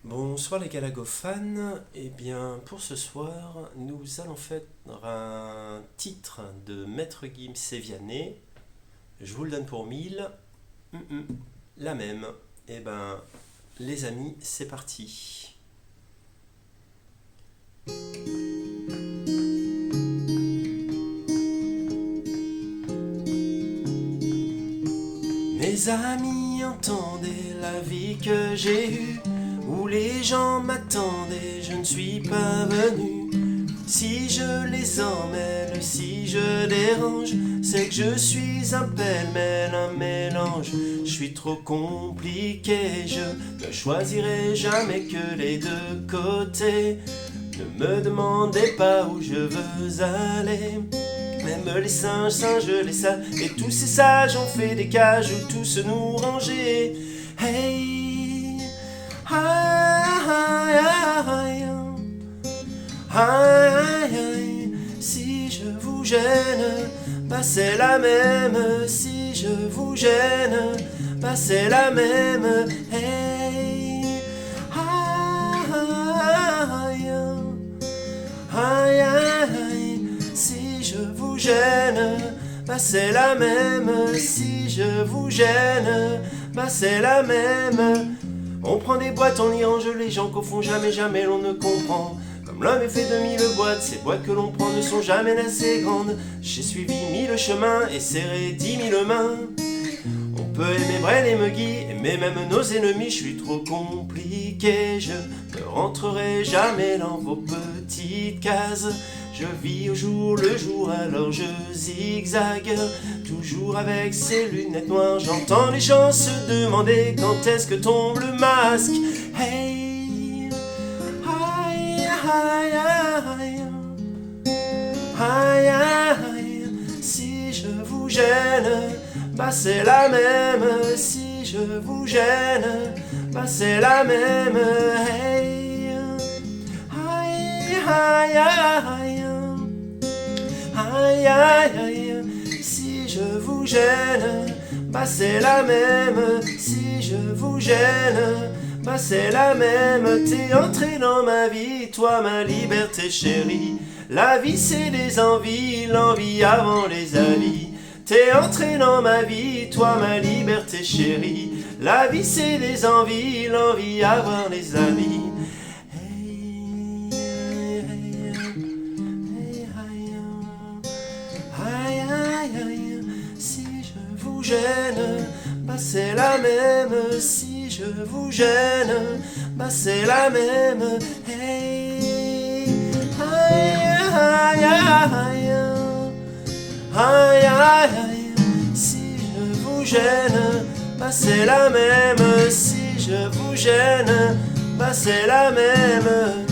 Bonsoir les galagophanes, eh bien pour ce soir nous allons faire un titre de Maître Gims Séviané, je vous le donne pour 1000. La même. Eh ben les amis c'est parti. Mes amis entendaient la vie que j'ai eue, où les gens m'attendaient, je ne suis pas venu. Si je les emmêle, si je dérange, c'est que je suis un pêle-mêle, un mélange. Je suis trop compliqué, je ne choisirai jamais que les deux côtés. Ne me demandez pas où je veux aller. Même les singes, singes les sages, et tous ces sages ont fait des cages où tous nous ranger. Hey, aïe, aïe, aïe, aïe, si je vous gêne, bah c'est la même. Si je vous gêne, bah c'est la même. Hey, aïe, aïe, aïe, si je vous gêne, bah c'est la même. Si je vous gêne, bah c'est la même. On prend des boîtes, on y range les gens qu'au fond jamais, jamais l'on ne comprend. Comme l'homme est fait de 1000 boîtes, ces boîtes que l'on prend ne sont jamais assez grandes. J'ai suivi 1000 chemins et serré 10 000 mains. On peut aimer Brel et Meggy, aimer même nos ennemis, je suis trop compliqué, je ne rentrerai jamais dans vos petites cases. Je vis au jour le jour, alors je zigzague, toujours avec ces lunettes noires. J'entends les gens se demander quand est-ce que tombe le masque. Hey, aïe, aïe, aïe, aïe, aïe, si je vous gêne, bah c'est la même. Si je vous gêne, bah c'est la même. Hey, aïe, aïe, aïe, aïe, aïe, aïe, si je vous gêne, bah c'est la même. Si je vous gêne, bah c'est la même. T'es entré dans ma vie, toi ma liberté chérie. La vie c'est des envies, l'envie avant les avis. T'es entré dans ma vie, toi ma liberté chérie. La vie c'est des envies, l'envie avant les avis. Aïe, aïe, aïe, si je vous gêne, bah c'est la même. Si je vous gêne, bah c'est la même. Hey, aïe, aïe, aïe, aïe, aïe, aïe, si je vous gêne, bah c'est la même. Si je vous gêne, bah c'est la même.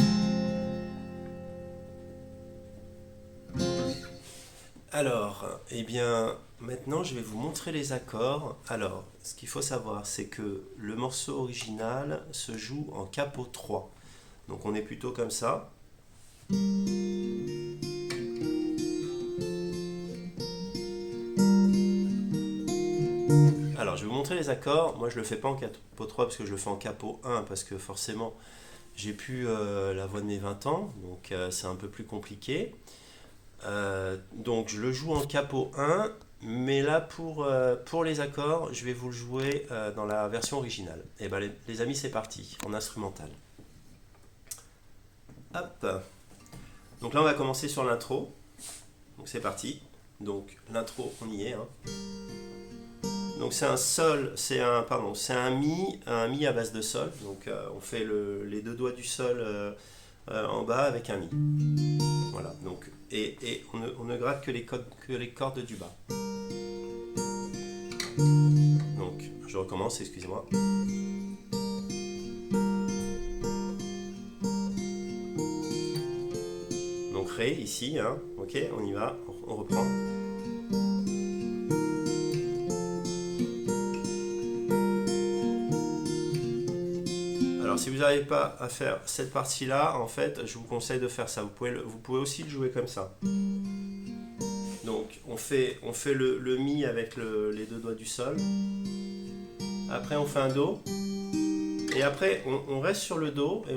Alors, eh bien, maintenant je vais vous montrer les accords. Alors, ce qu'il faut savoir, c'est que le morceau original se joue en capo 3. Donc on est plutôt comme ça. Alors, je vais vous montrer les accords. Moi, je le fais pas en capo 3 parce que je le fais en capo 1 parce que forcément, j'ai plus la voix de mes 20 ans, donc c'est un peu plus compliqué. Donc je le joue en capo 1, mais là pour les accords, je vais vous le jouer dans la version originale. Et ben les amis, c'est parti, en instrumental. Hop. Donc là on va commencer sur l'intro. Donc c'est parti. Donc l'intro, on y est. Hein. Donc c'est un sol, c'est un mi à base de sol. Donc on fait les deux doigts du sol en bas avec un mi. Voilà, donc, et on ne gratte que les cordes du bas. Donc, je recommence, excusez-moi. Donc, Ré ici, hein, ok, on y va, on reprend. Alors, si vous n'arrivez pas à faire cette partie-là, en fait, je vous conseille de faire ça. Vous pouvez aussi le jouer comme ça. Donc, on fait le Mi avec les deux doigts du sol. Après, on fait un Do. Et après, on reste sur le Do et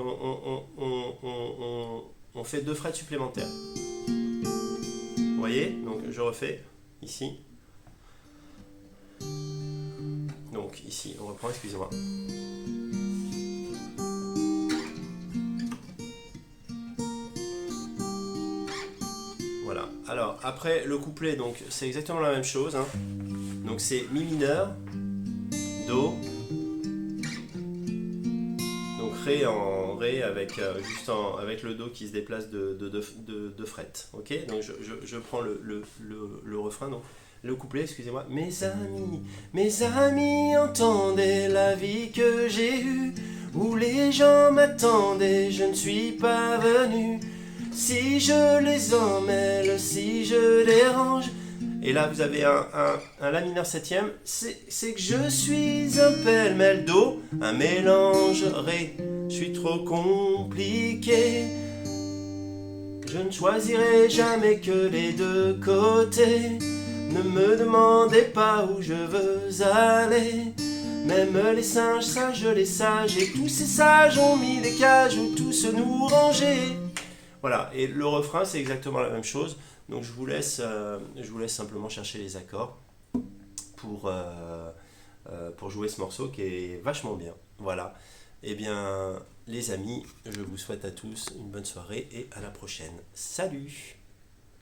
on fait 2 frettes supplémentaires. Vous voyez? Donc je refais ici. Donc ici, on reprend, excusez-moi. Voilà. Alors après le couplet, donc c'est exactement la même chose. Hein. Donc c'est Mi mineur, Do. Donc Ré en Ré avec avec le Do qui se déplace de frettes. Ok. Donc je prends le refrain. Donc le couplet, excusez-moi. Mes amis entendaient la vie que j'ai eue, où les gens m'attendaient, je ne suis pas venu. Si je les emmêle, si je dérange. Et là, vous avez un La mineur septième. C'est que je suis un pêle-mêle Do, un mélange Ré. Je suis trop compliqué. Je ne choisirai jamais que les deux côtés. Ne me demandez pas où je veux aller. Même les singes, sages les sages, et tous ces sages ont mis des cages où tous nous ranger. Voilà, et le refrain c'est exactement la même chose. Donc je vous laisse simplement chercher les accords pour jouer ce morceau qui est vachement bien. Voilà. Eh bien, les amis, je vous souhaite à tous une bonne soirée et à la prochaine. Salut!